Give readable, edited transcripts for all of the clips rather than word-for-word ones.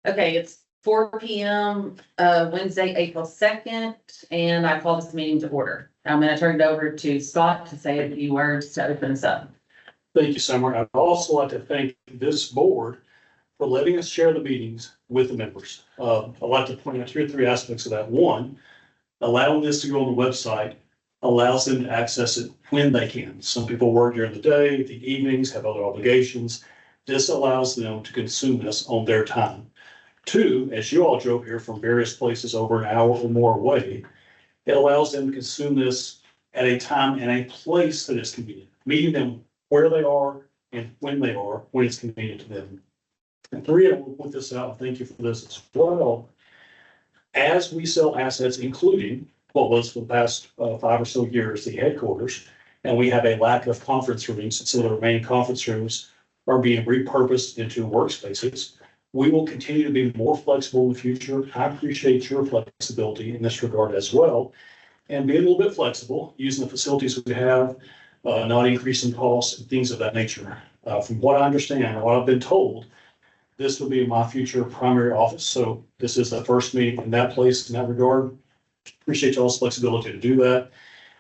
Okay, it's 4 p.m., Wednesday, April 2nd, and I call this meeting to order. I'm gonna turn it over to Scott to say a few words to open us up. Thank you, Summer. I'd also like to thank this board for letting us share the meetings with the members. I'd like to point out 2 or 3 aspects of that. One, allowing this to go on the website allows them to access it when they can. Some people work during the day, the evenings, have other obligations. This allows them to consume this on their time. Two, as you all drove here from various places over an hour or more away, it allows them to consume this at a time and a place that is convenient, meeting them where they are and when they are, when it's convenient to them. And three, I will put this out, thank you for this as well. As we sell assets, including what was for the past 5 or so years, the headquarters, and we have a lack of conference rooms, so the remaining conference rooms are being repurposed into workspaces. We will continue to be more flexible in the future. I appreciate your flexibility in this regard as well. And being a little bit flexible, using the facilities we have, not increasing costs and things of that nature. From what I understand, and what I've been told, this will be my future primary office. So this is the first meeting in that place in that regard. Appreciate y'all's flexibility to do that.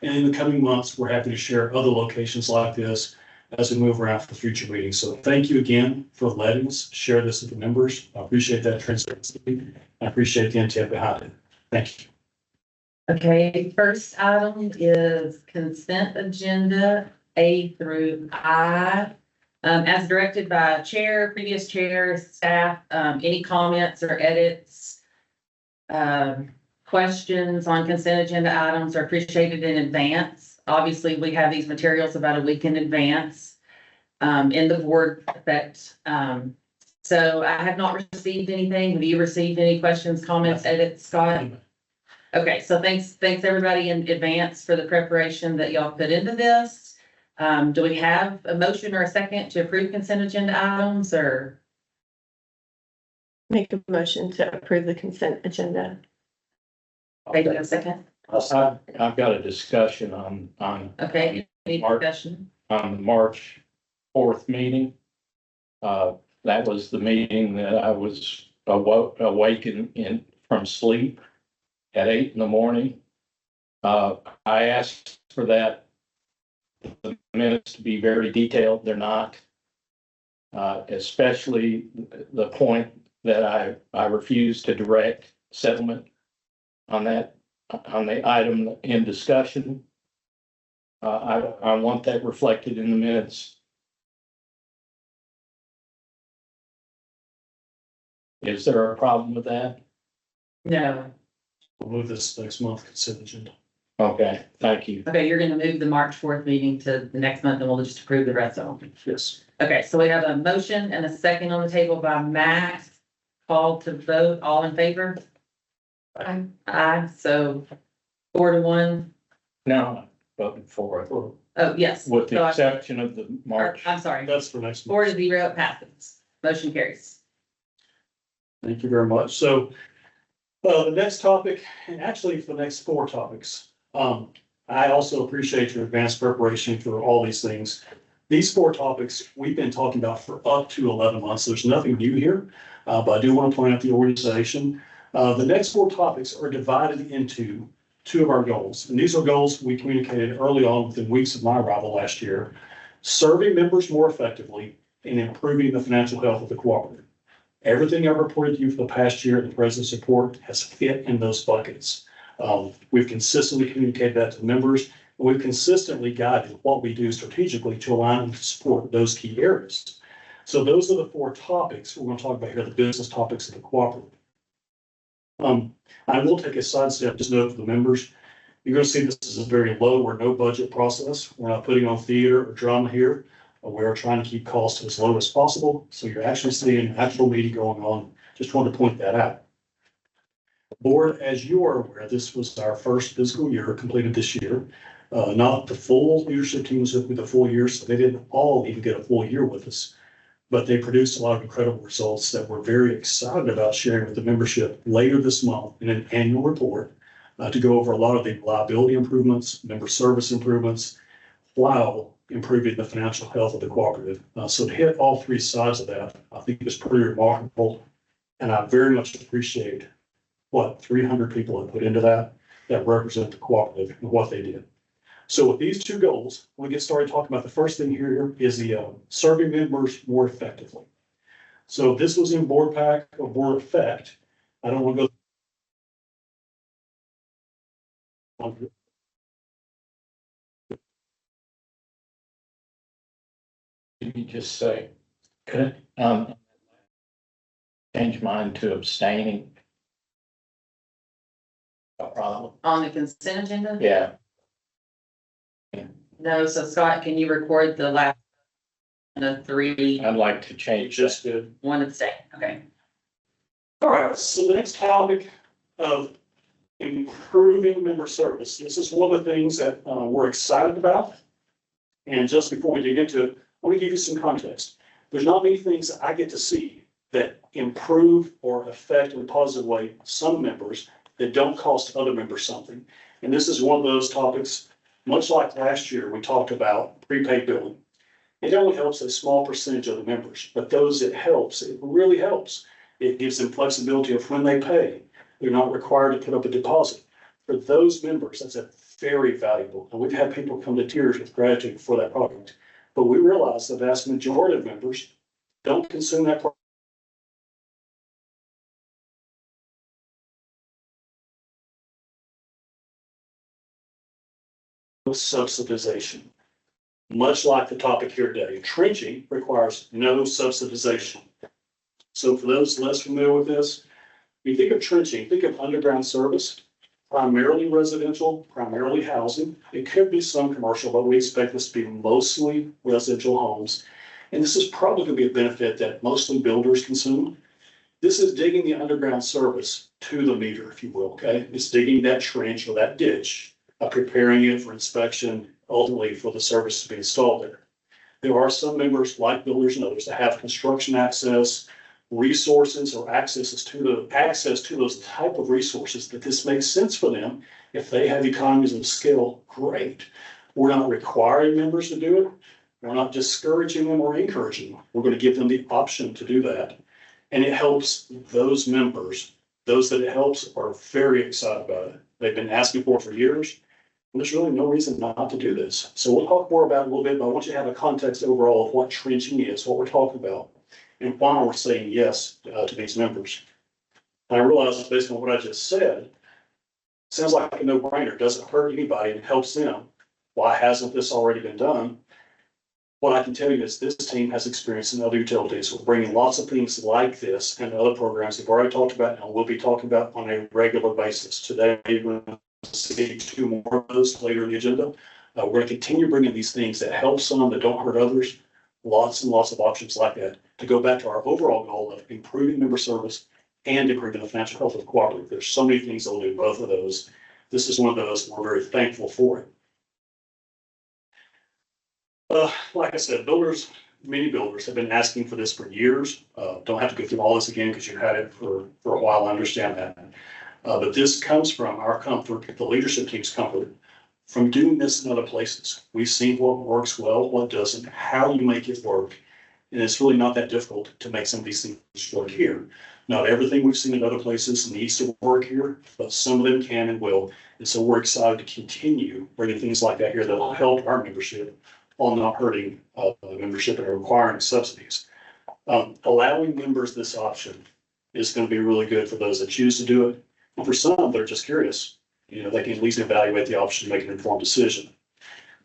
And in the coming months, we're happy to share other locations like this as we move around for future meetings. So thank you again for letting us share this with the members. I appreciate that transparency. I appreciate the intent behind it. Thank you. Okay, first item is consent agenda A through I. As directed by chair, previous chair, staff, any comments or edits, questions on consent agenda items are appreciated in advance. Obviously, we have these materials about a week in advance, in the board effect. So I have not received anything. Have you received any questions, comments, edits, Scott? Okay, so thanks everybody in advance for the preparation that y'all put into this. Do we have a motion or a second to approve consent agenda items, or? Make a motion to approve the consent agenda. Okay, do we have a second? I've got a discussion on Okay, any Mark. discussion? the March 4th meeting. That was the meeting that I was awakened from sleep at 8 in the morning. I asked for the minutes to be very detailed. They're not. Especially the point that I refused to direct settlement on the item in discussion. I want that reflected in the minutes. Is there a problem with that? No. We'll move this next month consent agenda. Okay, thank you. Okay, you're gonna move the March 4th meeting to the next month and we'll just approve the rest of them. Yes. Okay, so we have a motion and a second on the table by Matt. Call to vote, all in favor? Aye. Aye, so 4-1. Now, I'm voting for it, Oh, yes. with the So I- exception of the March. I'm sorry, That's for next month. 4-0, it passes. Motion carries. Thank you very much. So, the next topic, and actually for the next 4 topics, I also appreciate your advanced preparation for all these things. These 4 topics we've been talking about for up to 11 months. So there's nothing new here, but I do want to point out the organization. The next 4 topics are divided into 2 of our goals. And these are goals we communicated early on within weeks of my arrival last year: serving members more effectively and improving the financial health of the cooperative. Everything I've reported to you for the past year and the president's report has fit in those buckets. We've consistently communicated that to members, and we've consistently guided what we do strategically to align and support those key areas. So those are the 4 topics we're going to talk about here, the business topics of the cooperative. I will take a sidestep, just note for the members, you're going to see this is a very low or no budget process. We're not putting on theater or drama here. We're trying to keep costs as low as possible. So you're actually seeing an actual meeting going on. Just wanted to point that out. Board, as you are aware, this was our first fiscal year completed this year. Not the full leadership team was with me the full year, so they didn't all even get a full year with us. But they produced a lot of incredible results that we're very excited about sharing with the membership later this month in an annual report to go over a lot of the reliability improvements, member service improvements, while improving the financial health of the cooperative. So to hit all 3 sides of that, I think it was pretty remarkable. And I very much appreciate what 300 people have put into that represent the cooperative and what they did. So with these two goals, when we get started talking about the first thing here is the serving members more effectively. So this was in board pack or board effect. I don't want to go. You just say, could, change mine to abstaining? No problem. On the consent agenda? Yeah, No, so Scott, can you record the last the three, I'd like to It change just did. one abstain, okay. All right, so the next topic of improving member service. This is one of the things that we're excited about. And just before we dig into it, I want to give you some context. There's not many things that I get to see that improve or affect in a positive way some members that don't cost other members something. And this is one of those topics, much like last year, we talked about prepaid billing. It only helps a small percentage of the members, but those it helps, it really helps. It gives them flexibility of when they pay. They're not required to put up a deposit. For those members, that's a very valuable, and we've had people come to tears with gratitude for that product. But we realize the vast majority of members don't consume that product. Subsidization. Much like the topic here today, trenching requires no subsidization. So for those less familiar with this, when you think of trenching, think of underground service, primarily residential, primarily housing. It could be some commercial, but we expect this to be mostly residential homes. And this is probably going to be a benefit that mostly builders consume. This is digging the underground service to the meter, if you will, okay? It's digging that trench or that ditch, preparing it for inspection, ultimately for the service to be installed there. There are some members, like builders and others, that have construction access, resources or access to those type of resources that this makes sense for them. If they have economies of scale, great. We're not requiring members to do it. We're not discouraging them or encouraging them. We're going to give them the option to do that. And it helps those members. Those that it helps are very excited about it. They've been asking for years. And there's really no reason not to do this. So we'll talk more about it a little bit, but I want you to have a context overall of what trenching is, what we're talking about, and why we're saying yes to these members. And I realize based on what I just said, sounds like a no-brainer, doesn't hurt anybody and helps them. Why hasn't this already been done? What I can tell you is this team has experience in other utilities. We're bringing lots of things like this and other programs that we've already talked about and we'll be talking about on a regular basis. Today, we're going to see two more of those later in the agenda. We're going to continue bringing these things that help some, that don't hurt others. Lots and lots of options like that to go back to our overall goal of improving member service and improving the financial health of the cooperative. There's so many things that'll do both of those. This is one of those, and we're very thankful for it. Like I said, many builders have been asking for this for years. Don't have to go through all this again because you've had it for a while. I understand that. But this comes from our comfort, the leadership team's comfort, from doing this in other places. We've seen what works well, what doesn't, how you make it work. And it's really not that difficult to make some of these things work here. Not everything we've seen in other places needs to work here, but some of them can and will. And so we're excited to continue bringing things like that here that will help our membership while not hurting the membership and requiring subsidies. Allowing members this option is going to be really good for those that choose to do it. And for some, they're just curious. You know, they can at least evaluate the option, make an informed decision.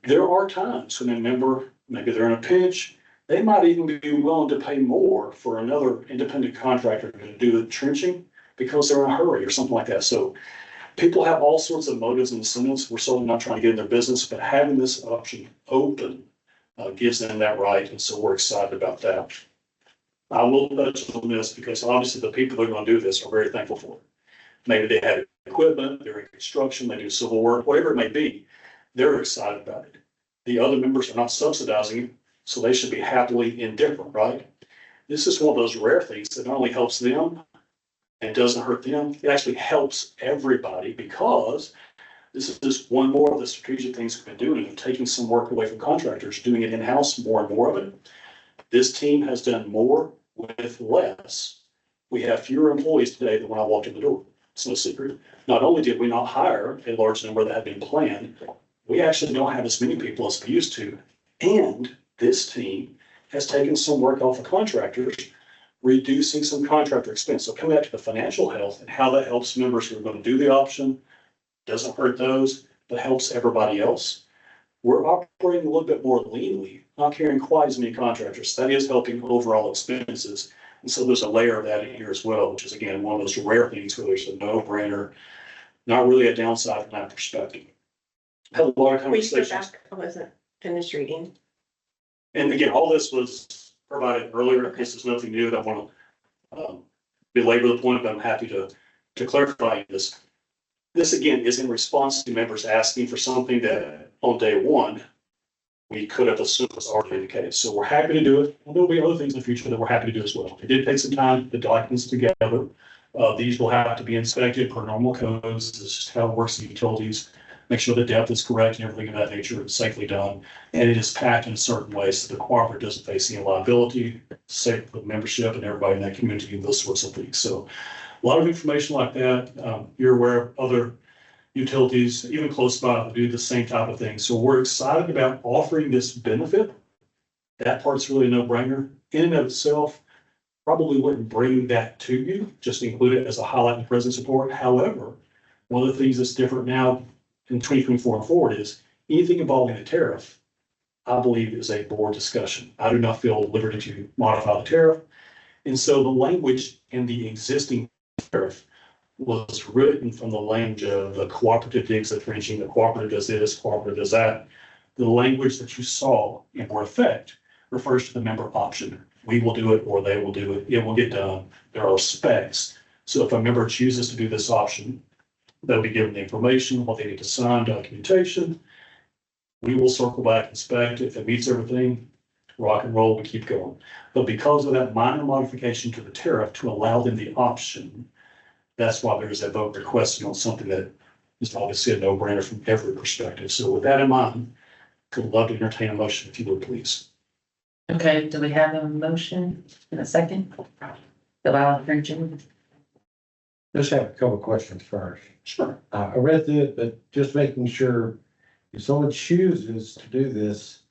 There are times when a member, maybe they're in a pinch, they might even be willing to pay more for another independent contractor to do the trenching because they're in a hurry or something like that. So people have all sorts of motives and incentives. We're certainly not trying to get in their business, but having this option open gives them that right. And so we're excited about that. I will touch on this because obviously the people that are going to do this are very thankful for it. Maybe they have equipment, they're in construction, they do civil work, whatever it may be, they're excited about it. The other members are not subsidizing it, so they should be happily indifferent, right? This is one of those rare things that not only helps them and doesn't hurt them, it actually helps everybody because this is just one more of the strategic things we've been doing of taking some work away from contractors, doing it in-house, more and more of it. This team has done more with less. We have fewer employees today than when I walked in the door. It's no secret. Not only did we not hire a large number that had been planned, we actually don't have as many people as we used to. And this team has taken some work off of contractors, reducing some contractor expense. So coming back to the financial health and how that helps members who are going to do the option, doesn't hurt those, but helps everybody else. We're operating a little bit more leanly, not carrying quite as many contractors. That is helping overall expenses. And so there's a layer of that in here as well, which is again, one of those rare things where there's a no-brainer, not really a downside from that perspective. Had a lot of Will you go conversations. back? I wasn't finished reading. And again, all this was provided earlier. This is nothing new that I want to belabor the point, but I'm happy to clarify this. This again is in response to members asking for something that on day one, we could have assumed was already indicated. So we're happy to do it. And there'll be other things in the future that we're happy to do as well. It did take some time to put the documents together. These will have to be inspected per normal codes. This is just how it works in utilities. Make sure the depth is correct and everything of that nature is safely done. And it is packed in a certain way so the cooperative doesn't face any liability, safe for the membership and everybody in that community and those sorts of things. So a lot of information like that. You're aware of other utilities, even close by, that do the same type of thing. So we're excited about offering this benefit. That part's really a no-brainer. In and of itself, probably wouldn't bring that to you, just include it as a highlight in present support. However, one of the things that's different now in 2024 and forward is anything involving the tariff, I believe is a board discussion. I do not feel at liberty to modify the tariff. And so the language in the existing tariff was written from the language of the cooperative digs the trenching, the cooperative does this, cooperative does that. The language that you saw in more effect refers to the member option. We will do it or they will do it. It will get done. There are specs. So if a member chooses to do this option, they'll be given the information, what they need to sign, documentation. We will circle back, inspect. If it meets everything, rock and roll, we keep going. But because of that minor modification to the tariff to allow them the option, that's why there's that vote requested on something that is obviously a no-brainer from every perspective. So with that in mind, could love to entertain a motion if you would, please. Okay, do we have a motion in a second? Allow Jim. Just have a couple of questions first. Sure. I read through it, but just making sure if someone chooses to do this,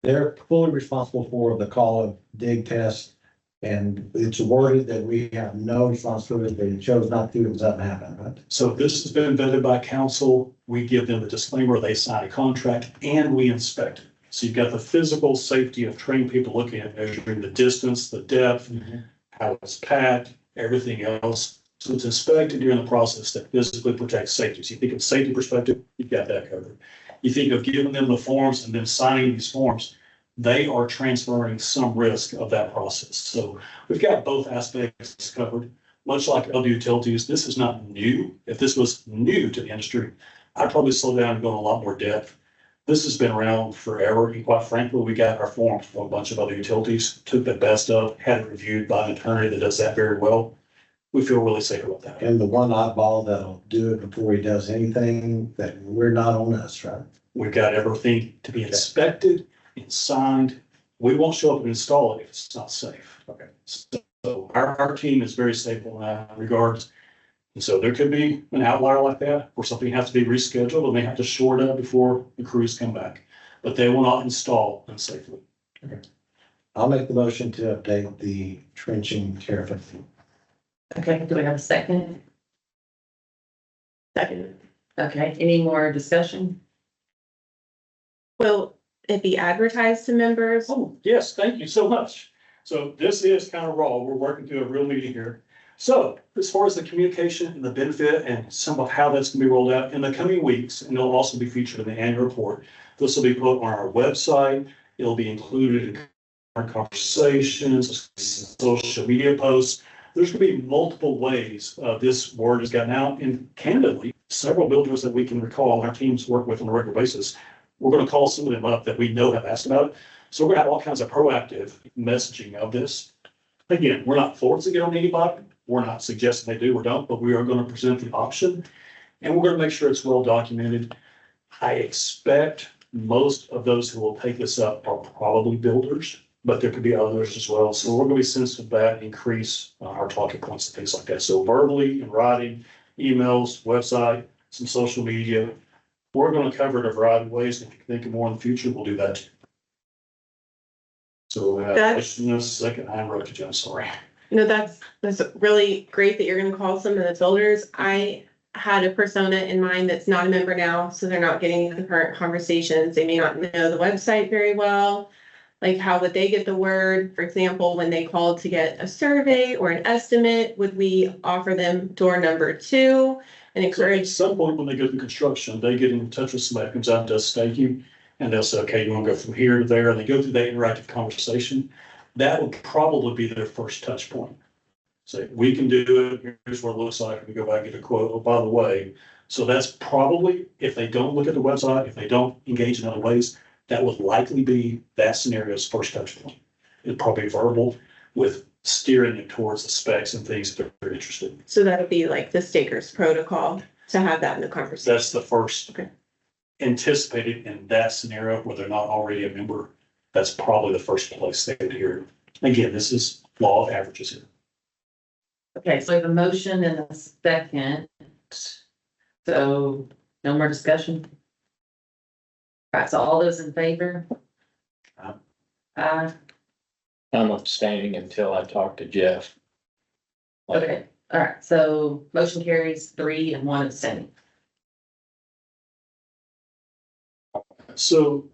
they're fully responsible for the call of dig test. And it's worded that we have no responsibility, if they chose not to, it doesn't happen, right? So this has been vetted by council. We give them a disclaimer, they sign a contract, and we inspect it. So you've got the physical safety of trained people looking at measuring the distance, the depth, how it's packed, everything else. So it's inspected during the process that physically protects safety. So you think of safety perspective, you've got that covered. You think of giving them the forms and then signing these forms, they are transferring some risk of that process. So we've got both aspects covered. Much like other utilities, this is not new. If this was new to the industry, I'd probably slow down and go in a lot more depth. This has been around forever. And quite frankly, we got our forms from a bunch of other utilities, took the best of, had it reviewed by an attorney that does that very well. We feel really safe about that. And the one oddball that'll do it before he does anything, that we're not on us, right? We've got everything to be inspected and signed. We won't show up and install it if it's not safe. Okay. So our team is very safe in that regards. And so there could be an outlier like that where something has to be rescheduled and they have to shore it up before the crews come back. But they will not install unsafely. I'll make the motion to update the trenching tariff. Okay, do we have a second? Second. Okay, any more discussion? Will it be advertised to members? Oh, yes, thank you so much. So this is kind of raw. We're working through a real meeting here. So as far as the communication and the benefit and some of how that's going to be rolled out in the coming weeks, and it'll also be featured in the annual report. This will be put on our website. It'll be included in our conversations, social media posts. There's going to be multiple ways this word has gotten out, and candidly, several builders that we can recall our teams work with on a regular basis. We're going to call some of them up that we know have asked about it. So we're going to have all kinds of proactive messaging of this. Again, we're not forcing it on anybody. We're not suggesting they do or don't, but we are going to present the option, and we're going to make sure it's well documented. I expect most of those who will take this up are probably builders, but there could be others as well. So we're gonna be sensitive to that, increase our talking points and things like that. So verbally and writing, emails, website, some social media. We're gonna cover it a variety of ways. If you can think of more in the future, we'll do that too. So, That's- second, I wrote to Jen, sorry. No, that's really great that you're gonna call some of the builders. I had a persona in mind that's not a member now, so they're not getting the current conversations. They may not know the website very well. Like, how would they get the word? For example, when they called to get a survey or an estimate, would we offer them door number 2 and So at encourage? some point when they go through construction, they get in touch with somebody who comes out and does staking. And they'll say, okay, you wanna go from here to there, and they go through that interactive conversation. That would probably be their first touch point. Say, we can do it, here's what it looks like, we go back and get a quote, oh, by the way. So that's probably, if they don't look at the website, if they don't engage in other ways, that would likely be that scenario's first touch point. It'd probably be verbal with steering them towards the specs and things that they're interested in. So that would be like the stakers protocol to have that in the conversation. That's the first. Okay. Anticipated in that scenario where they're not already a member, that's probably the first place they would hear it. Again, this is law of averages here. Okay, so we have a motion and a second. So no more discussion? All right, so all those in favor? Aye. I'm abstaining until I talk to Jeff. Okay, all right, so motion carries 3 and 1 abstaining. So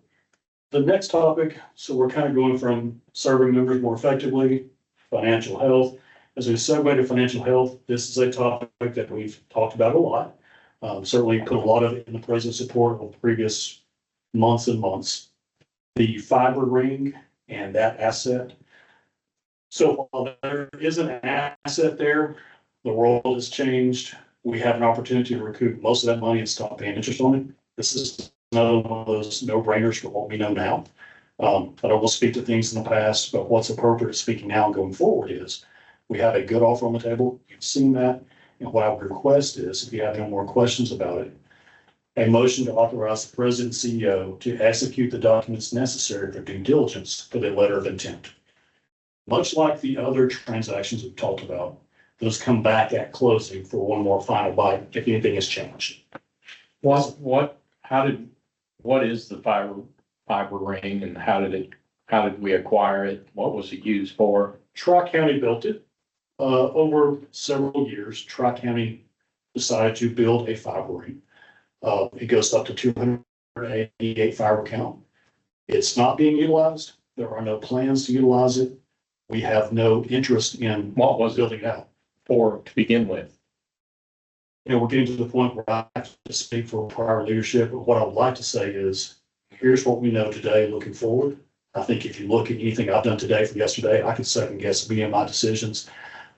the next topic, so we're kind of going from serving members more effectively, financial health. As we segue to financial health, this is a topic that we've talked about a lot. Certainly put a lot of it in the president's report of previous months and months. The fiber ring and that asset. So while there is an asset there, the world has changed. We have an opportunity to recoup most of that money and stop paying interest on it. This is another one of those no-brainers for what we know now. I don't want to speak to things in the past, but what's appropriate speaking now and going forward is we have a good offer on the table. You've seen that. And what I would request is, if you have no more questions about it, a motion to authorize the president and CEO to execute the documents necessary for due diligence for the letter of intent. Much like the other transactions we've talked about, those come back at closing for one more final bite if anything has changed. What is the fiber ring and how did we acquire it? What was it used for? Tri-County built it. Over several years, Tri-County decided to build a fiber ring. It goes up to 288 fiber count. It's not being utilized. There are no plans to utilize it. We have no interest in What was it building it out. for to begin with? You know, we're getting to the point where I have to speak for prior leadership, but what I would like to say is, here's what we know today looking forward. I think if you look at anything I've done today from yesterday, I could second guess me and my decisions.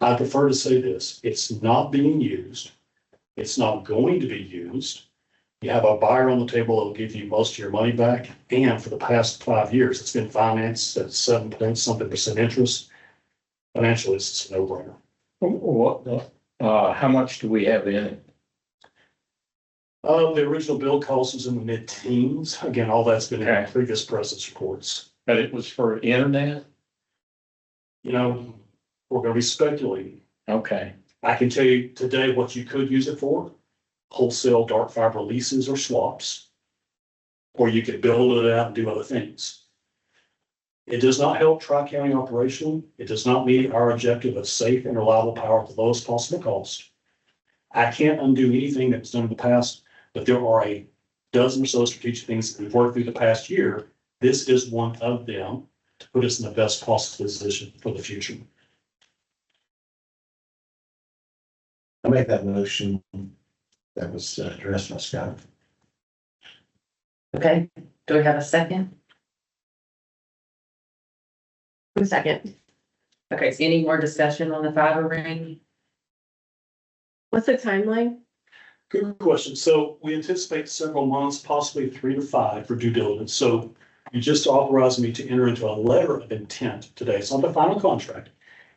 I prefer to say this, it's not being used. It's not going to be used. You have a buyer on the table that will give you most of your money back. And for the past 5 years, it's been financed at 7% interest. Financially, it's a no-brainer. How much do we have in it? The original build cost was in the mid-teens. Again, all that's been in Okay. previous president's reports. But it was for internet? You know, we're gonna be speculating. Okay, I can tell you today what you could use it for. Wholesale dark fiber leases or swaps. Or you could build it out and do other things. It does not help Tri-County operationally. It does not meet our objective of safe and reliable power at the lowest possible cost. I can't undo anything that was done in the past, but there are a dozen or so strategic things that we've worked through the past year. This is one of them to put us in the best possible position for the future. I make that motion that was addressed by Scott. Okay, do we have a second? A second. Okay, so any more discussion on the fiber ring? What's the timeline? Good question. So we anticipate several months, possibly 3 to 5 for due diligence. So you just authorized me to enter into a letter of intent today. It's not the final contract.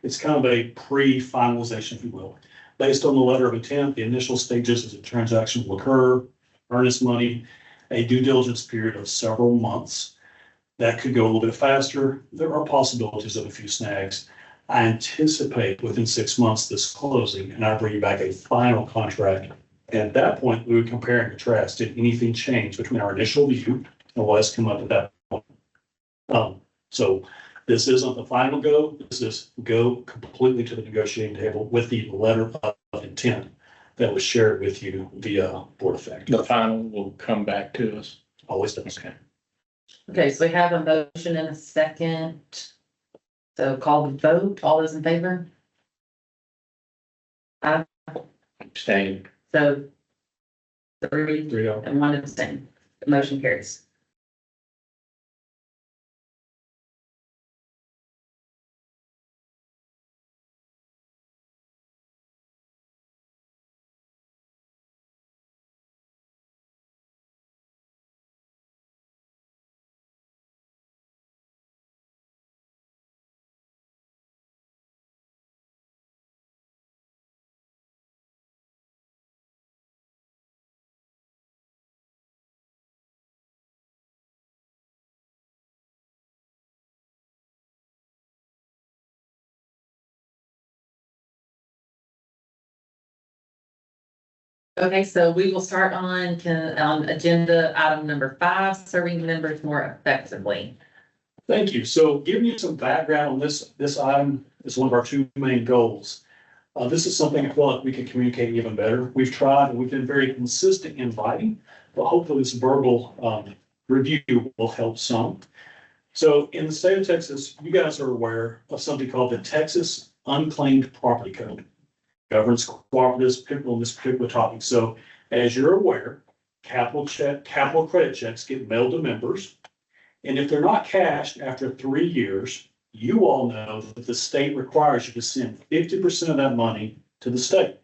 It's kind of a pre-finalization, if you will. Based on the letter of intent, the initial stages of the transaction will occur, earnest money, a due diligence period of several months. That could go a little bit faster. There are possibilities of a few snags. I anticipate within 6 months this closing, and I bring you back a final contract. At that point, we would compare and contrast. Did anything change between our initial view and what has come up at that point? So this isn't the final go. This is go completely to the negotiating table with the letter of intent that was shared with you via board effect. The final will come back to us. Always does. Okay. Okay, so we have a motion and a second. So call the vote. All those in favor? Abstain. So 3 3-0. and 1 abstain. The motion carries. Okay, so we will start on agenda item number 5, serving members more effectively. Thank you. So giving you some background on this item is one of our 2 main goals. This is something I feel like we can communicate even better. We've tried and we've been very consistent in writing, but hopefully this verbal review will help some. So in the state of Texas, you guys are aware of something called the Texas Unclaimed Property Code. Governs cooperatives, particularly on this particular topic. So as you're aware, capital credit checks get mailed to members. And if they're not cashed after 3 years, you all know that the state requires you to send 50% of that money to the state.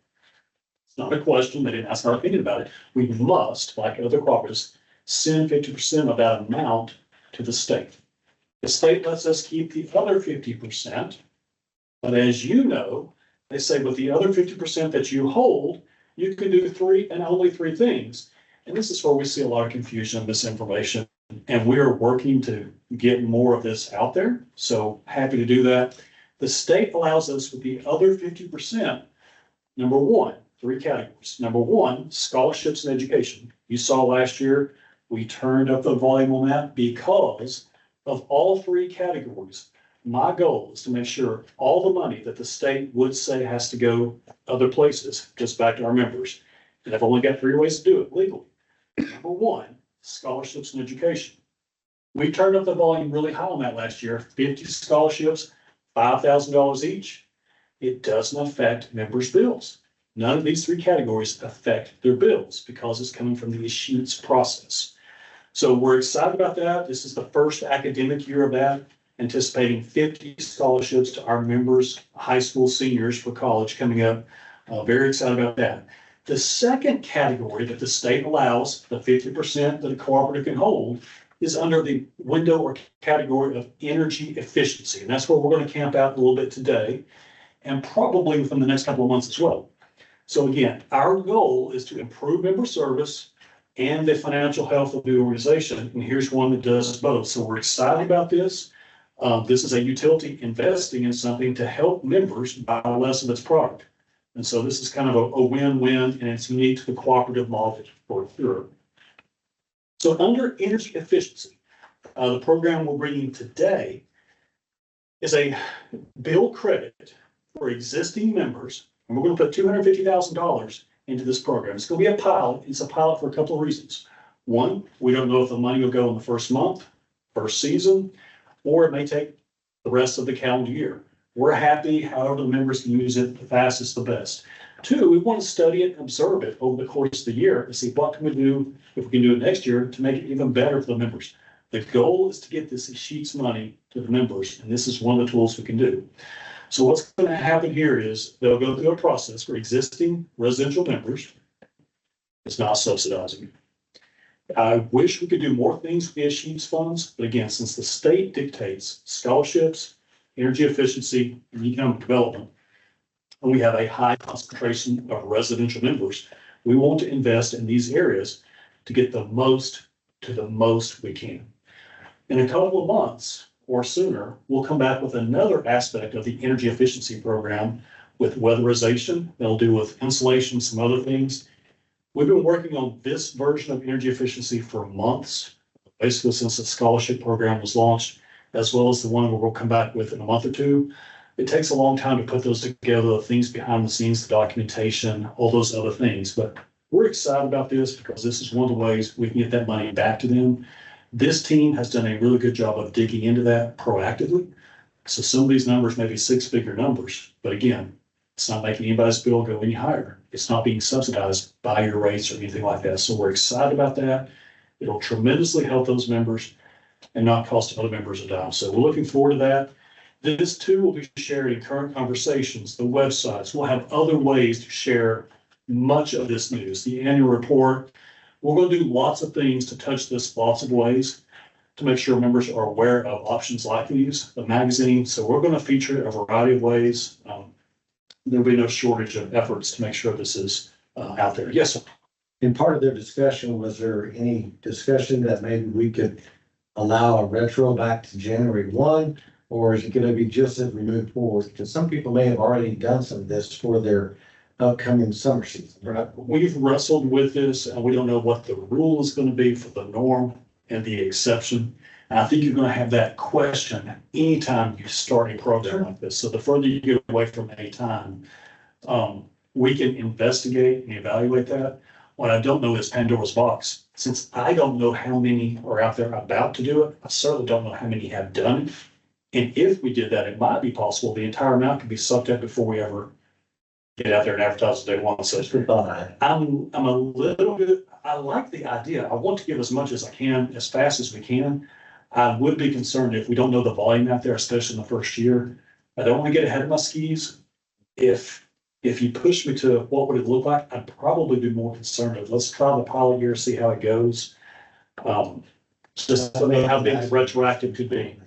It's not a question. They didn't ask our opinion about it. We must, like other cooperatives, send 50% of that amount to the state. The state lets us keep the other 50%. But as you know, they say with the other 50% that you hold, you can do 3 and only 3 things. And this is where we see a lot of confusion and misinformation. And we're working to get more of this out there. So happy to do that. The state allows us with the other 50%, number 1, 3 categories. Number 1, scholarships and education. You saw last year, we turned up the volume on that because of all 3 categories. My goal is to make sure all the money that the state would say has to go other places, just back to our members. And I've only got 3 ways to do it legally. Number 1, scholarships and education. We turned up the volume really high on that last year, 50 scholarships, $5,000 each. It doesn't affect members' bills. None of these 3 categories affect their bills because it's coming from the escheats process. So we're excited about that. This is the first academic year of that, anticipating 50 scholarships to our members, high school seniors for college coming up. Very excited about that. The second category that the state allows, the 50% that a cooperative can hold, is under the window or category of energy efficiency. And that's where we're going to camp out a little bit today and probably within the next couple of months as well. So again, our goal is to improve member service and the financial health of the organization. And here's one that does both. So we're excited about this. This is a utility investing in something to help members buy less of its product. And so this is kind of a win-win, and it's unique to the cooperative model for sure. So under energy efficiency, the program we're bringing today is a bill credit for existing members. And we're going to put $250,000 into this program. It's going to be a pilot. It's a pilot for a couple of reasons. One, we don't know if the money will go in the first month, first season, or it may take the rest of the calendar year. We're happy however the members can use it the fastest, the best. 2, we want to study it and observe it over the course of the year and see what can we do, if we can do it next year, to make it even better for the members. The goal is to get this escheats money to the members, and this is one of the tools we can do. So what's going to happen here is they'll go through a process for existing residential members. It's not subsidizing. I wish we could do more things with the escheats funds, but again, since the state dictates scholarships, energy efficiency, and economic development, and we have a high concentration of residential members, we want to invest in these areas to get the most to the most we can. In a couple of months or sooner, we'll come back with another aspect of the energy efficiency program with weatherization. They'll do with insulation, some other things. We've been working on this version of energy efficiency for months, basically since the scholarship program was launched, as well as the one where we'll come back with in a month or two. It takes a long time to put those together, the things behind the scenes, the documentation, all those other things. But we're excited about this because this is one of the ways we can get that money back to them. This team has done a really good job of digging into that proactively. So some of these numbers may be six-figure numbers, but again, it's not making anybody's bill go any higher. It's not being subsidized by your rates or anything like that. So we're excited about that. It'll tremendously help those members and not cost other members a dime. So we're looking forward to that. This too will be shared in current conversations, the websites. We'll have other ways to share much of this news, the annual report. We're going to do lots of things to touch this lots of ways to make sure members are aware of options like these, the magazine. So we're going to feature it a variety of ways. There'll be no shortage of efforts to make sure this is out there. Yes, sir. In part of their discussion, was there any discussion that maybe we could allow a retro back to January 1? Or is it gonna be just as we move forward? Because some people may have already done some of this for their upcoming summer season. Right. We've wrestled with this and we don't know what the rule is going to be for the norm and the exception. And I think you're going to have that question anytime you start a program like this. So the further you get away from any time, we can investigate and evaluate that. What I don't know is Pandora's box. Since I don't know how many are out there about to do it, I certainly don't know how many have done it. And if we did that, it might be possible the entire amount could be sucked up before we ever get out there and advertise day one. So I'm a little bit, I like the idea. I want to give as much as I can, as fast as we can. I would be concerned if we don't know the volume out there, especially in the first year. I don't want to get ahead of my skis. If you push me to what would it look like, I'd probably be more concerned of let's try the pilot year, see how it goes. Just to know how big the retroactive could be.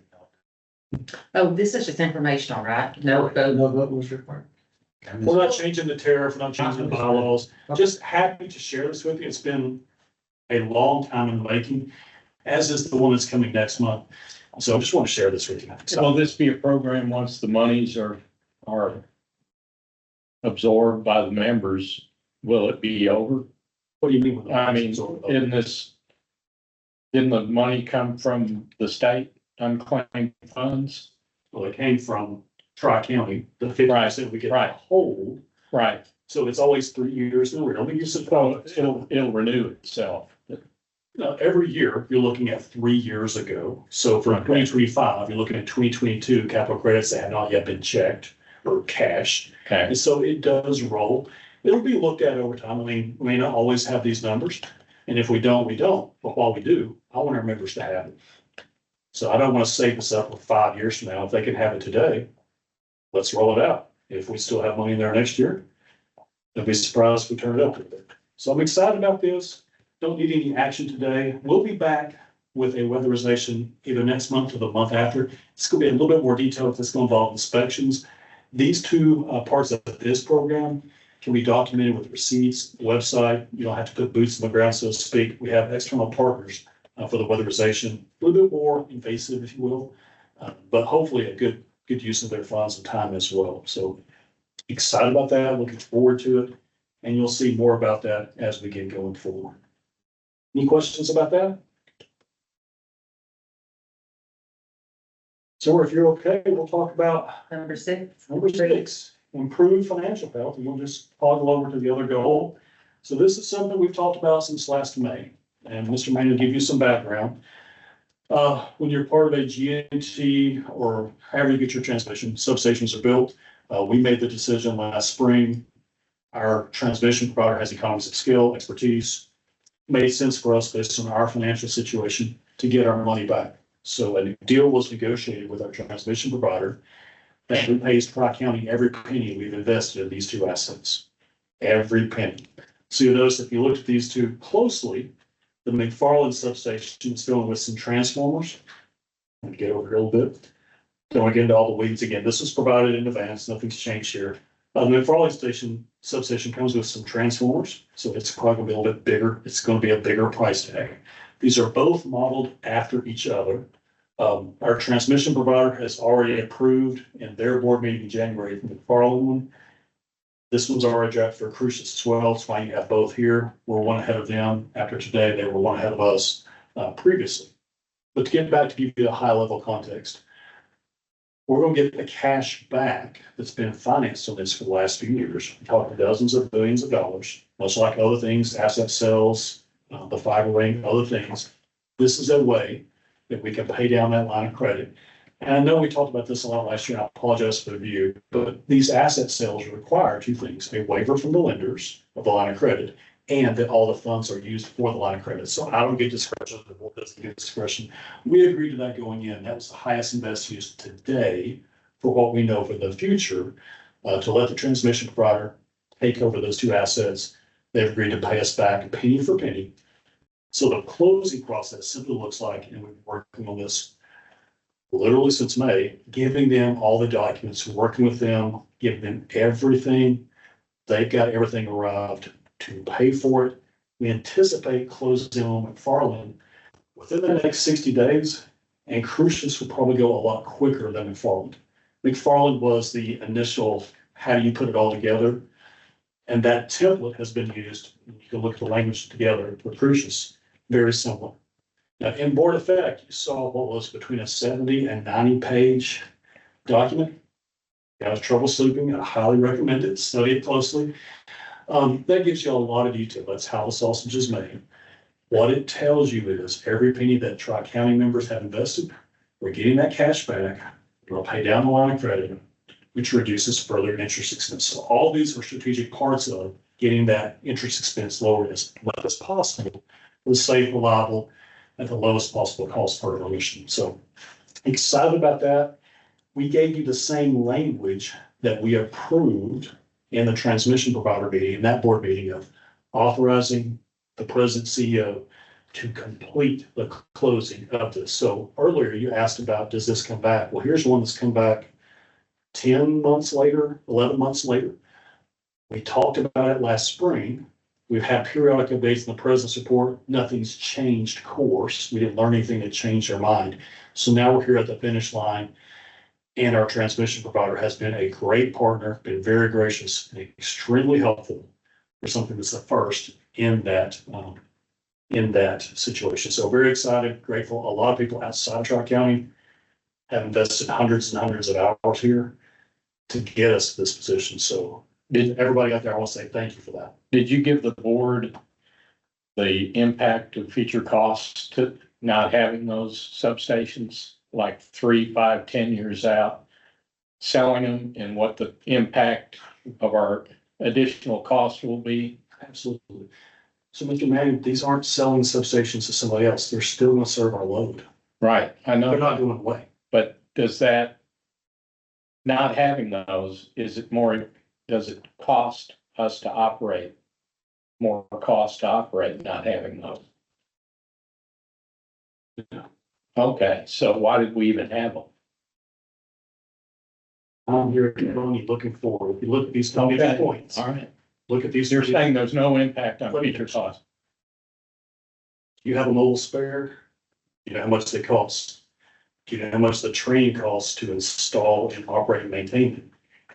Oh, this is just informational, right? No, No vote was required. We're not changing the tariff, we're not changing the bylaws. Just happy to share this with you. It's been a long time in the making, as is the one that's coming next month. So I just want to share this with you. Will this be a program once the monies are absorbed by the members? Will it be over? What do you mean? I mean, didn't the money come from the state unclaimed funds? Well, it came from Tri-County, the 50% we get Right. hold. Right. So it's always 3 years. No, we don't use it. So it'll renew itself. Every year, you're looking at 3 years ago. So for Okay. 2025, you're looking at 2022 capital credits that have not yet been checked or cashed. Okay. And so it does roll. It'll be looked at over time. I mean, we may not always have these numbers. And if we don't, we don't. But while we do, I want our members to have it. So I don't want to save this up for 5 years from now. If they can have it today, let's roll it out. If we still have money in there next year, don't be surprised if we turn it up a bit. So I'm excited about this. Don't need any action today. We'll be back with a weatherization either next month or the month after. It's going to be a little bit more detailed. It's going to involve inspections. These two parts of this program can be documented with receipts, website. You don't have to put boots on the ground, so to speak. We have external partners for the weatherization, a little bit more invasive, if you will, but hopefully a good use of their funds and time as well. So excited about that, looking forward to it, and you'll see more about that as we get going forward. Any questions about that? So if you're okay, we'll talk about number 6. number 6, improve financial health, and we'll just toggle over to the other goal. So this is something we've talked about since last May, and Mr. Manning will give you some background. When you're part of a GNT or however you get your transmission, substations are built. We made the decision last spring. Our transmission provider has economies of scale, expertise. Made sense for us based on our financial situation to get our money back. So a deal was negotiated with our transmission provider that repays Tri-County every penny we've invested in these two assets. Every penny. So you'll notice if you looked at these two closely, the McFarland substation is filling with some transformers. Let me get over here a little bit. Don't want to get into all the weeds again. This was provided in advance. Nothing's changed here. The McFarland substation comes with some transformers, so it's probably going to be a little bit bigger. It's going to be a bigger price tag. These are both modeled after each other. Our transmission provider has already approved in their board meeting in January, the McFarland one. This one's already drafted for Crucius as well. That's why you have both here. We're one ahead of them. After today, they were one ahead of us previously. But to get back to give you a high level context, we're gonna get the cash back that's been financed on this for the last few years. We talked dozens of billions of dollars, much like other things, asset sales, the fiber ring, other things. This is a way that we can pay down that line of credit. And I know we talked about this a lot last year, and I apologize for the review, but these asset sales require two things: a waiver from the lenders of the line of credit, and that all the funds are used for the line of credit. So I don't get discretion, the board doesn't get discretion. We agreed to that going in. That was the highest and best use today for what we know for the future, to let the transmission provider take over those two assets. They've agreed to pay us back penny for penny. So the closing process simply looks like, and we've been working on this literally since May, giving them all the documents, working with them, giving them everything. They've got everything arrived to pay for it. We anticipate closing on McFarland within the next 60 days, and Crucius will probably go a lot quicker than McFarland. McFarland was the initial, how do you put it all together? And that template has been used. You can look at the language together for Crucius, very similar. Now, in Board Effect, you saw what was between a 70 and 90 page document. You have trouble sleeping, I highly recommend it, study it closely. That gives you a lot of detail. That's how the sausage is made. What it tells you is every penny that Tri-County members have invested, we're getting that cash back. We'll pay down the line of credit, which reduces further interest expense. So all these are strategic parts of getting that interest expense lowered as much as possible, with safe, reliable, at the lowest possible cost per emission. So excited about that. We gave you the same language that we approved in the transmission provider meeting, in that board meeting, of authorizing the president CEO to complete the closing of this. So earlier you asked about, does this come back? Well, here's one that's come back 10 months later, 11 months later. We talked about it last spring. We've had periodic updates in the president's report. Nothing's changed course. We didn't learn anything that changed our mind. So now we're here at the finish line. And our transmission provider has been a great partner, been very gracious, and extremely helpful for something that's the first in that situation. So very excited, grateful. A lot of people outside of Tri-County have invested hundreds and hundreds of hours here to get us to this position. So everybody out there, I want to say thank you for that. Did you give the board the impact of future costs to not having those substations, like 3, 5, 10 years out, selling them, and what the impact of our additional costs will be? Absolutely. So Mr. Manning, these aren't selling substations to somebody else. They're still going to serve our load. Right, I know. They're not going away. But does that, not having those, is it more, does it cost us to operate? More cost to operate not having those? Okay, so why did we even have them? I'm here only looking for, if you look at these financial Okay. points, All right, look at these. you're saying there's no impact on future costs? You have a mobile spare, you know how much they cost. You know how much the training costs to install and operate and maintain it.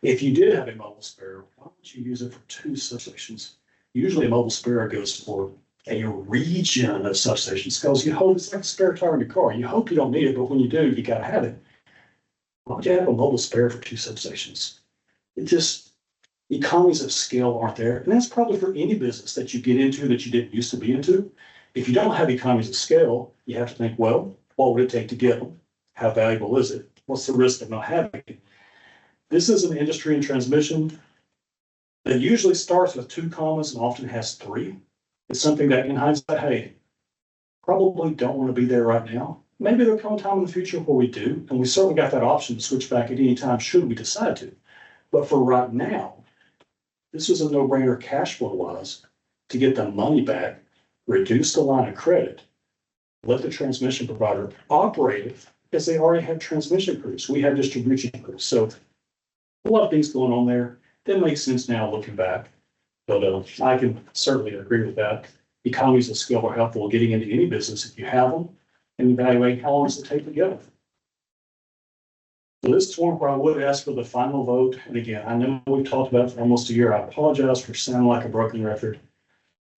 If you did have a mobile spare, why don't you use it for 2 substations? Usually a mobile spare goes for a region of substations, because you hope it's like a spare tire in your car. You hope you don't need it, but when you do, you gotta have it. Why would you have a mobile spare for 2 substations? It just, economies of scale aren't there. And that's probably for any business that you get into that you didn't used to be into. If you don't have economies of scale, you have to think, well, what would it take to get them? How valuable is it? What's the risk of not having it? This is an industry in transmission that usually starts with 2 commas and often has 3. It's something that in hindsight, hey, probably don't want to be there right now. Maybe there'll come a time in the future where we do, and we certainly got that option to switch back at any time should we decide to. But for right now, this was a no-brainer cash flow wise to get the money back, reduce the line of credit, let the transmission provider operate it, because they already have transmission crews. We have distribution crews. So a lot of things going on there. That makes sense now looking back. But I can certainly agree with that. Economies of scale are helpful getting into any business if you have them, and evaluate how long does it take to get them. So this is one where I would ask for the final vote. And again, I know we've talked about it for almost a year. I apologize for sounding like a broken record.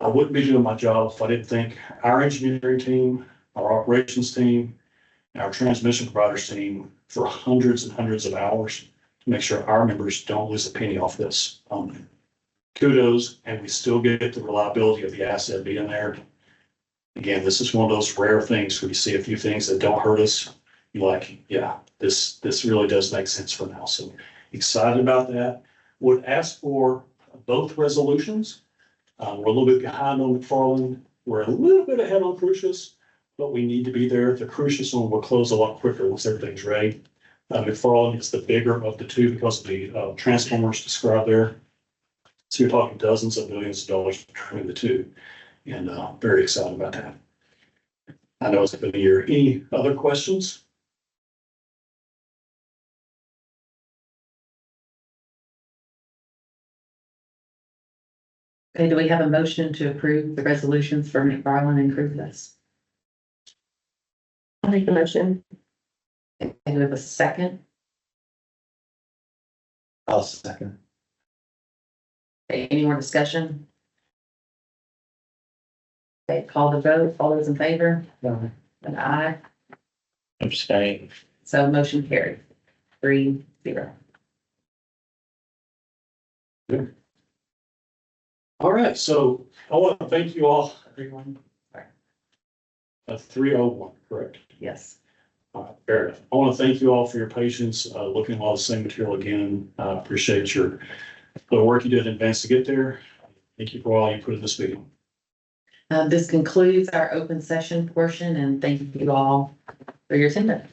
I wouldn't be doing my job if I didn't thank our engineering team, our operations team, and our transmission providers team for hundreds and hundreds of hours to make sure our members don't lose a penny off this. Kudos, and we still get the reliability of the asset being there. Again, this is one of those rare things where you see a few things that don't hurt us. You're like, yeah, this really does make sense for now. So excited about that. Would ask for both resolutions. We're a little bit behind on McFarland. We're a little bit ahead on Crucius, but we need to be there. The Crucius one will close a lot quicker once everything's ready. McFarland is the bigger of the two because of the transformers described there. So you're talking dozens of millions of dollars between the two, and very excited about that. I know it's been a year. Any other questions? Okay, do we have a motion to approve the resolutions for McFarland and Cruces? I'll make the motion. Okay, do we have a second? I'll second. Okay, any more discussion? Okay, call the vote. All those in favor? No. An aye. Abstain. So motion carried. 3-0. All right, so I want to thank you all. Everyone, 301, correct? yes. All right, fair enough. I want to thank you all for your patience, looking at all the same material again. I appreciate the work you did in advance to get there. Thank you for all you put in this meeting. This concludes our open session portion, and thank you all for your attendance.